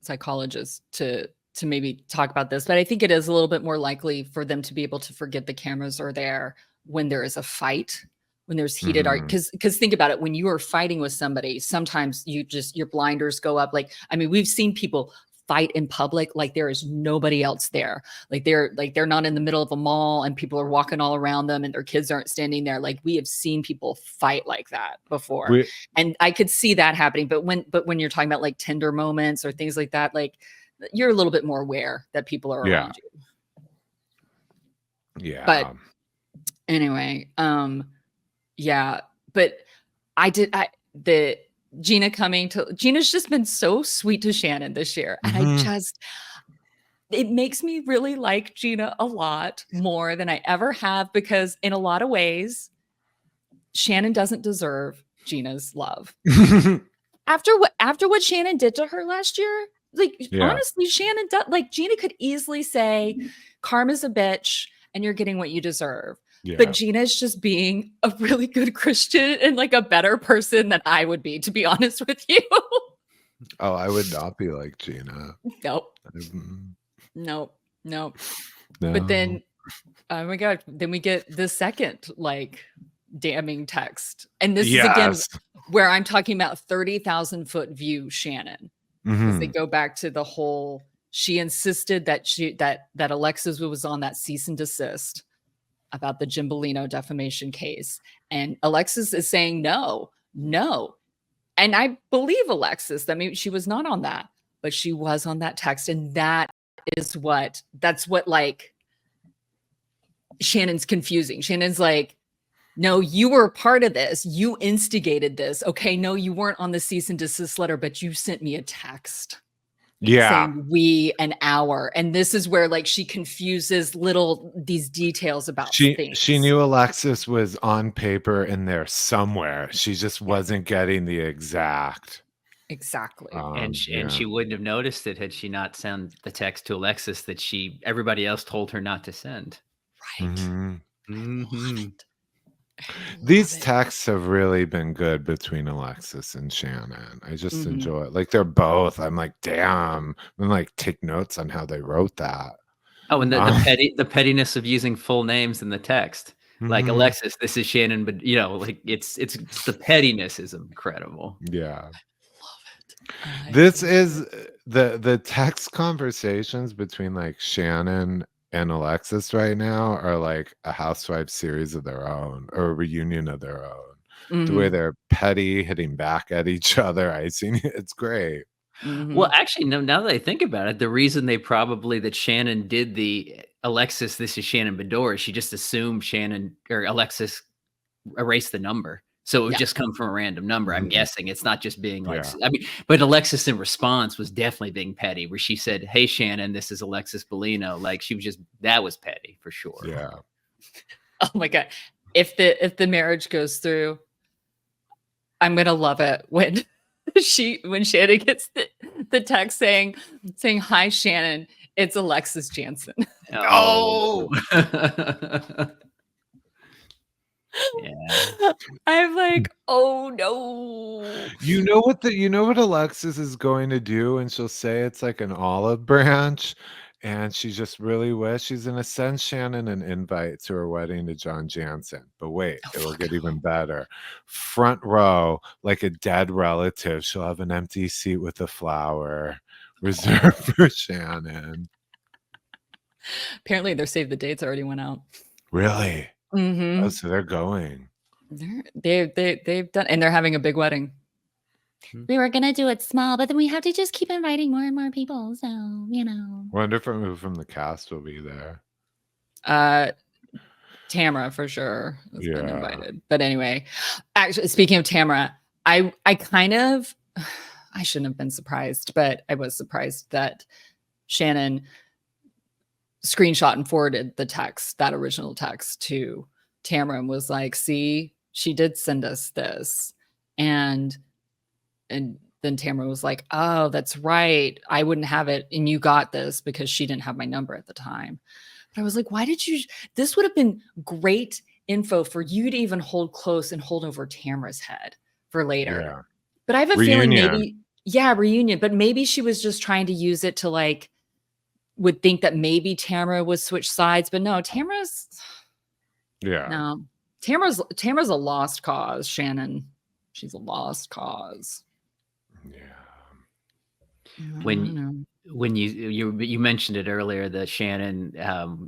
psychologist to maybe talk about this, but I think it is a little bit more likely for them to be able to forget the cameras are there when there is a fight, when there's heated argument. Because think about it, when you are fighting with somebody, sometimes your blinders go up. Like, I mean, we've seen people fight in public like there is nobody else there. Like they're not in the middle of a mall and people are walking all around them and their kids aren't standing there. Like we have seen people fight like that before. And I could see that happening. But when you're talking about like tender moments or things like that, like you're a little bit more aware that people are around you. Yeah. But anyway, but Gina's just been so sweet to Shannon this year. And it makes me really like Gina a lot more than I ever have, because in a lot of ways, Shannon doesn't deserve Gina's love. After what Shannon did to her last year, honestly, Shannon like Gina could easily say, karma's a bitch and you're getting what you deserve. Yeah. But Gina's just being a really good Christian and like a better person than I would be, to be honest with you. Oh, I would not be like Gina. Nope. Nope. No. But then, oh my God, then we get the second like damning text. And this is again where I'm talking about 30,000 foot view Shannon. Because they go back to the whole, she insisted that Alexis was on that cease and desist about the Jim Bellino defamation case. And Alexis is saying, no. And I believe Alexis. I mean, she was not on that, but she was on that text. And that's what like Shannon's confusing. Shannon's like, no, you were a part of this. You instigated this. Okay, no, you weren't on the cease and desist letter, but you sent me a text. Saying we an hour. And this is where like she confuses these details about things. She knew Alexis was on paper in there somewhere. She just wasn't getting the exact. Exactly. And she wouldn't have noticed it had she not sent the text to Alexis that everybody else told her not to send. Right. These texts have really been good between Alexis and Shannon. I just enjoy it. Like they're both. I'm like, damn. I'm like, take notes on how they wrote that. Oh, and the pettiness of using full names in the text. Like Alexis, this is Shannon, but like it's the pettiness is incredible. Yeah. Love it. This is the text conversations between like Shannon and Alexis right now are like a Housewives series of their own, or a reunion of their own. The way they're petty, hitting back at each other. It's great. Well, actually, now that I think about it, the reason that Shannon did the Alexis, this is Shannon Beador, she just assumed Shannon or Alexis erased the number. So it would just come from a random number. I'm guessing it's not just being like, but Alexis in response was definitely being petty, where she said, hey, Shannon, this is Alexis Bellino. Like she was that was petty for sure. Yeah. Oh my God. If the marriage goes through, I'm going to love it when Shannon gets the text saying, hi, Shannon, it's Alexis Janssen. Oh. Yeah. I'm like, oh no. You know what Alexis is going to do, and she'll say it's like an olive branch, and she just really wish she's gonna send Shannon an invite to her wedding to John Janssen. But wait, Oh, it will fuck get no. even better. Front row, like a dead relative, she'll have an empty seat with a flower reserved for Shannon. Apparently their save the dates already went out. Really? Mm-hmm. Oh, so they're going. They've done, and they're having a big wedding. We were gonna do it small, but then we have to just keep inviting more and more people. So, you know. Wonder if who from the cast will be there. Tamra for sure has been Yeah. invited. But anyway, actually, speaking of Tamra, I kind of I shouldn't have been surprised, but I was surprised that Shannon screenshot and forwarded the text, that original text, to Tamra and was like, see, she did send us this. And then Tamra was like, oh, that's right. I wouldn't have it. And you got this because she didn't have my number at the time. But I was like, why did you? This would have been great info for you to even hold close and hold over Tamra's head for later. Yeah. But I have a feeling Reunion. maybe, yeah, reunion. But maybe she was just trying to use it to like, would think that maybe Tamra would switch sides. But no, Tamra's a lost cause, Shannon. She's a lost cause. Yeah. When you mentioned it earlier that Shannon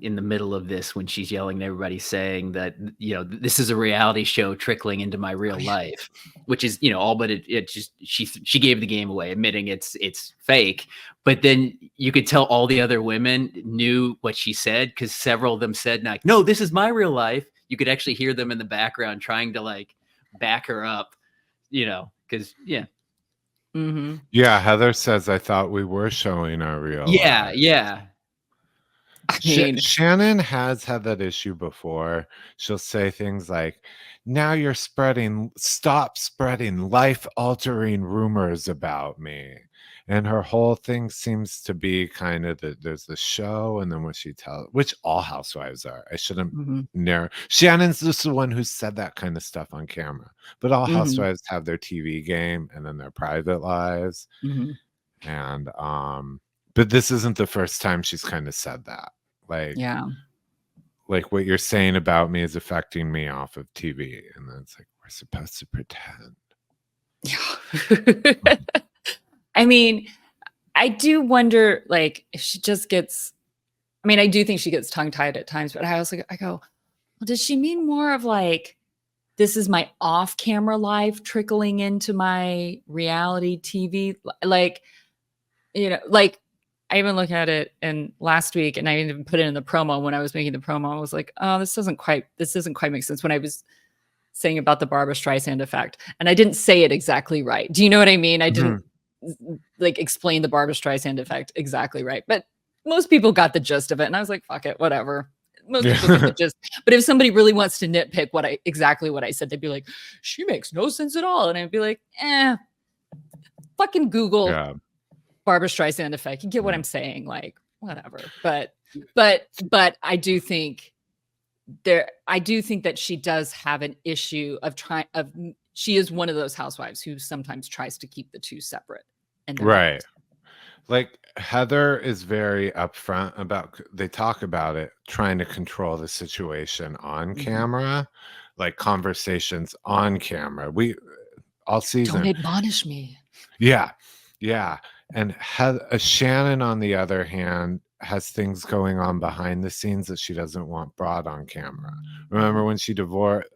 in the middle of this, when she's yelling at everybody saying that, you know, this is a reality show trickling into my real life, which is, you know, all but it just she gave the game away, admitting it's fake. But then you could tell all the other women knew what she said, because several of them said, like, no, this is my real life. You could actually hear them in the background trying to like back her up, you know, because Mm-hmm. Yeah, Heather says, I thought we were showing our real lives. yeah. I mean, Shannon has had that issue before. She'll say things like, now you're stop spreading life-altering rumors about me. And her whole thing seems to be kind of that there's the show, and then what she tells, which all housewives are. I shouldn't narrow. Shannon's just the one who said that kind of stuff on camera. But all housewives have their TV game and then their private lives. And but this isn't the first time she's kind of said that. Like, yeah. Like what you're saying about me is affecting me off of TV. And then it's like, we're supposed to pretend. Yeah. I mean, I do wonder, like, if she just gets, I mean, I do think she gets tongue-tied at times, but I go, well, does she mean more of like, this is my off-camera life trickling into my reality TV? Like, you know, like, I even look at it and last week, and I even put it in the promo when I was making the promo. I was like, oh, this doesn't quite make sense when I was saying about the Barbra Streisand effect. And I didn't say it exactly right. Do you know what I mean? I didn't like explain the Barbra Streisand effect exactly right. But most people got the gist of it. And I was like, fuck it, whatever. Most people get the gist. But if somebody really wants to nitpick exactly what I said, they'd be like, she makes no sense at all. And I'd be like, fucking Google Barbra Streisand effect. You get what I'm saying? Like, whatever. But I do think that she does have an issue of she is one of those housewives who sometimes tries to keep the two separate. And right. Like Heather is very upfront about, they talk about it, trying to control the situation on camera, like conversations on camera. We all season. Don't admonish me. Yeah. Yeah. And Shannon, on the other hand, has things going on behind the scenes that she doesn't want brought on camera. Remember when she divorced?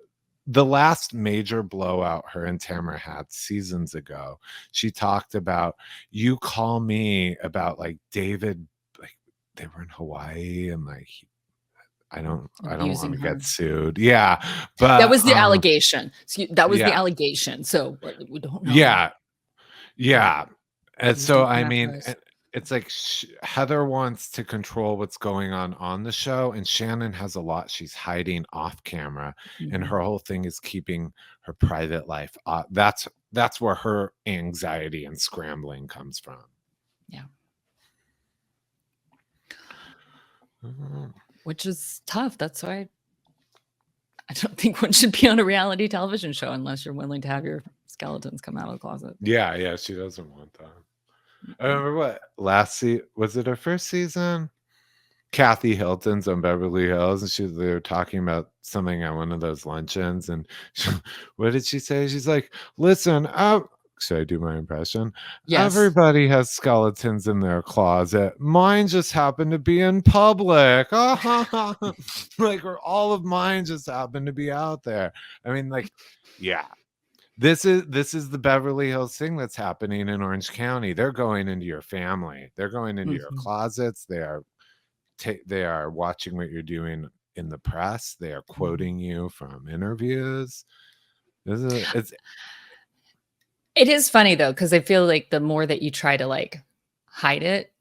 The last major blowout her and Tamra had seasons ago, she talked about, you call me about like David, like they were in Hawaii and like I don't want to get sued. Yeah. But that was the allegation. That was the allegation. So we don't know. Yeah. Yeah. And so, I mean, it's like Heather wants to control what's going on the show, and Shannon has a lot she's hiding off camera, and her whole thing is keeping her private life. That's where her anxiety and scrambling comes from. Yeah. Which is tough. That's why I don't think one should be on a reality television show unless you're willing to have your skeletons come out of the closet. Yeah, she doesn't want that. I remember what was it her first season? Kathy Hilton's on Beverly Hills, and they were talking about something at one of those luncheons, and what did she say? She's like, "Listen, should I do my impression? Yes. Everybody has skeletons in their closet. Mine just happened to be in public. Like, or all of mine just happened to be out there. I mean, like, yeah." This is the Beverly Hills thing that's happening in Orange County. They're going into your family. They're going into your closets. They are watching what you're doing in the press. They are quoting you from interviews. It is funny though, because I feel like the more that you try to like hide it,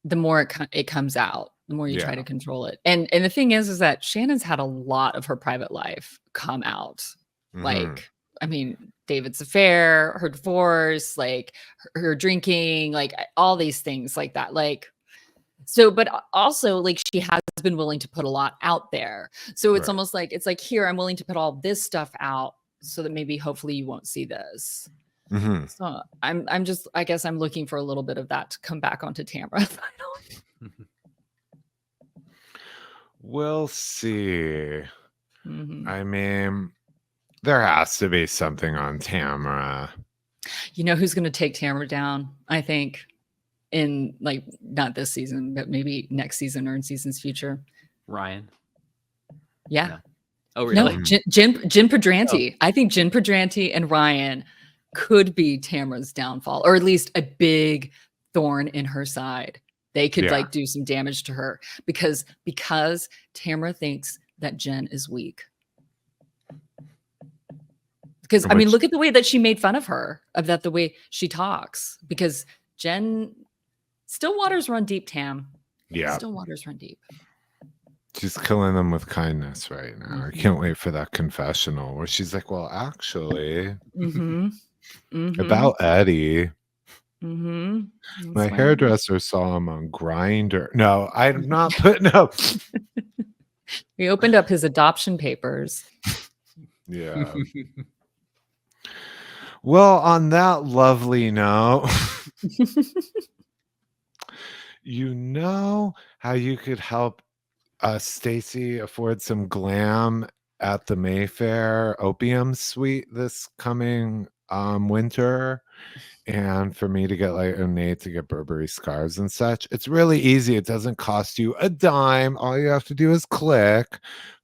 the more it comes out, the more you try to control it. And the thing is that Shannon's had a lot of her private life come out. Like, I mean, David's affair, her divorce, like her drinking, like all these things like that. Like, so, but also like she has been willing to put a lot out there. So it's almost like, it's like, here, I'm willing to put all this stuff out so that maybe hopefully you won't see this. So I'm just, I guess I'm looking for a little bit of that to come back onto Tamra finally. We'll see. I mean, there has to be something on Tamra. You know who's going to take Tamra down? I think in like not this season, but maybe next season or in seasons future. Ryan. Yeah. No. Oh, really? No, Jim Pedranti. I think Jim Pedranti and Ryan could be Tamra's downfall, or at least a big thorn in her side. They could like do some damage to her because Tamra thinks that Jen is weak. Because I mean, look at the way that she made fun of her, the way she talks. Because Jen, still waters run deep, Tam. Yeah, still waters run deep. She's killing them with kindness right now. I can't wait for that confessional where she's like, "Well, actually, about Eddie, my hairdresser saw him on Grindr. No, I'm not putting up." He opened up his adoption papers. Yeah. Well, on that lovely note, you know how you could help Stacy afford some glam at the Mayfair Opium Suite this coming winter, and for me to get like Nate to get Burberry scarves and such. It's really easy. It doesn't cost you a dime. All you have to do is click.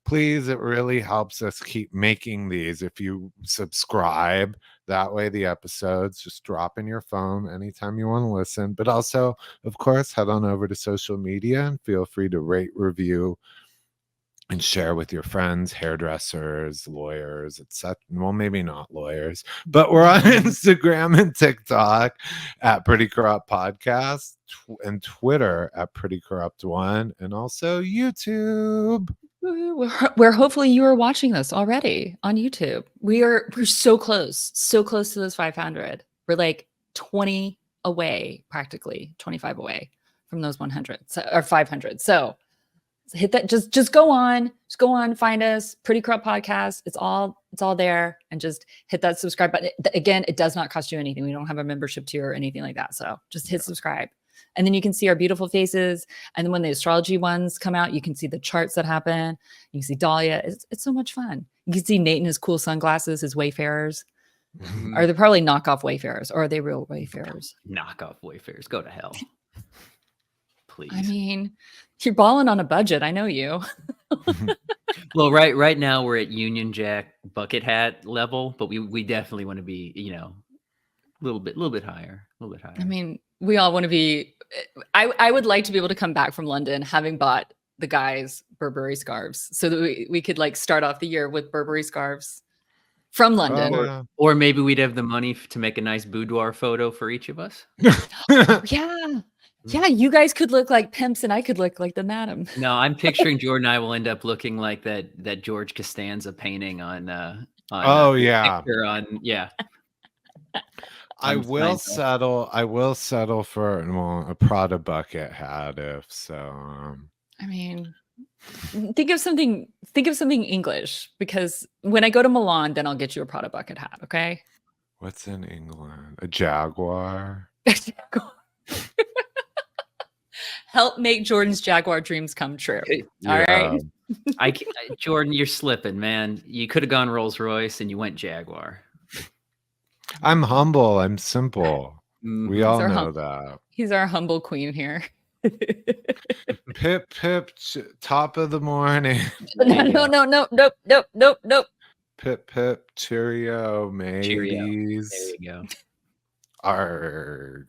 Please, it really helps us keep making these if you subscribe. That way the episodes just drop in your phone anytime you want to listen. But also, of course, head on over to social media and feel free to rate, review, and share with your friends, hairdressers, lawyers, etc. Well, maybe not lawyers, but we're on Instagram and TikTok at Pretty Corrupt Podcast and Twitter at Pretty Corrupt One, and also YouTube. Where hopefully you are watching this already on YouTube. We're so close to those 500. We're like 20 away, practically 25 away from those 100 or 500. So hit that. Just go on, find us, Pretty Corrupt Podcast. It's all there, and just hit that subscribe button. Again, it does not cost you anything. We don't have a membership tier or anything like that. So just hit subscribe. And then you can see our beautiful faces. And then when the astrology ones come out, you can see the charts that happen. You can see Dahlia. It's so much fun. You can see Nate in his cool sunglasses, his Wayfarers. Are they probably knockoff Wayfarers, or are they real Wayfarers? Knockoff Wayfarers. Go to hell. Please. I mean, you're balling on a budget. I know you. Well, right now we're at Union Jack bucket hat level, but we definitely want to be, a little bit higher. I mean, we all want to be. I would like to be able to come back from London having bought the guys Burberry scarves, so that we could like start off the year with Burberry scarves from London. Or maybe we'd have the money to make a nice boudoir photo for each of us. Yeah, you guys could look like pimps and I could look like the madam. No, I'm picturing Jordan and I will end up looking like that George Costanza painting on I will settle for a Prada bucket hat if so. I mean, Think of something English, because when I go to Milan, then I'll get you a Prada bucket hat, okay? What's in England? A jaguar? Help make Jordan's Jaguar dreams come true. All Yeah. right. Jordan, you're slipping, man. You could have gone Rolls Royce and you went Jaguar. I'm humble. I'm simple. We all our know that. He's our humble queen here. Pip, top of the morning. Nope. Pip, cheerio, mateys. Cheerio. There you go. Arg.